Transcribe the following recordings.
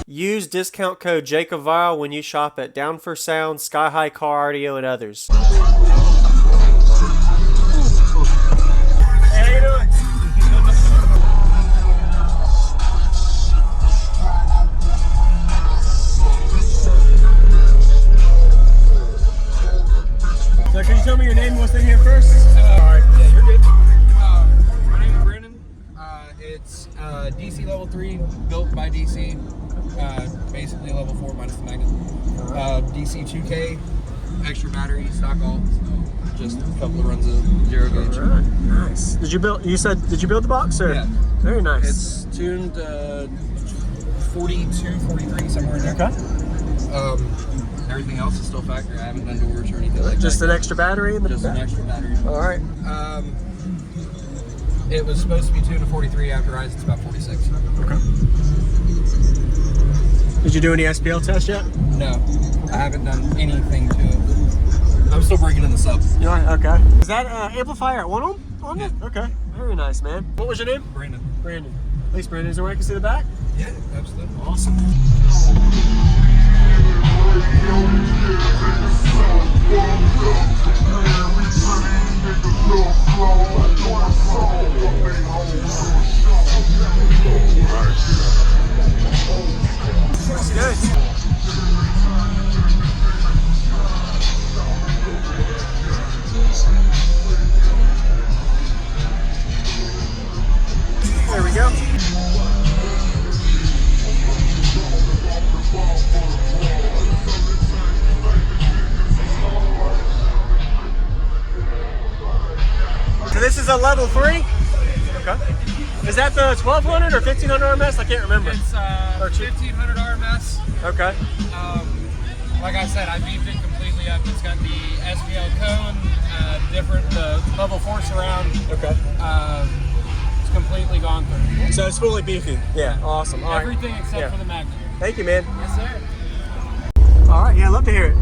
Use discount code JacobViral when you shop at Down for Sound, SkyHigh Car Audio, and others. Hey, how you doing? So can you tell me your name and what's in here first? Alright, yeah, you're good. My name is Brandon. It's DC level 3, built by DC. Basically level 4 minus the magnet. DC 2K, extra battery, stock all. Just a couple of runs of 0 gauge. Alright, nice. Did you build the box or? Yeah. Very nice. It's tuned 42, 43, somewhere in there. Okay. Everything else is still factory. I haven't done doors or anything like that. Just an extra battery in the Just an extra battery. Alright. It was supposed to be tuned to 43 after Rise. It's about 46. Okay. Did you do any SPL tests yet? No, I haven't done anything to it. I'm still breaking in the sub. You are? Okay. Is that amplifier at 1 ohm on it? Okay. Very nice, man. What was your name? Brandon. Brandon. At least Brandon, is there a way I can see the back? Yeah, absolutely. Awesome. Looks good. There we go. So this is a level 3? Okay. Is that the 1200 or 1500 RMS? I can't remember. It's 1500 RMS. Okay. Like I said, I beefed it completely up. It's got the SPL cone, the level 4 surround. Okay. It's completely gone through. So it's fully beefy. Yeah, awesome. All Everything right. except for the magnet. Thank you, man. Yes, sir. All right, yeah, I'd love to hear it.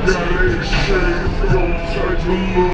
Got 8 shades, don't touch them.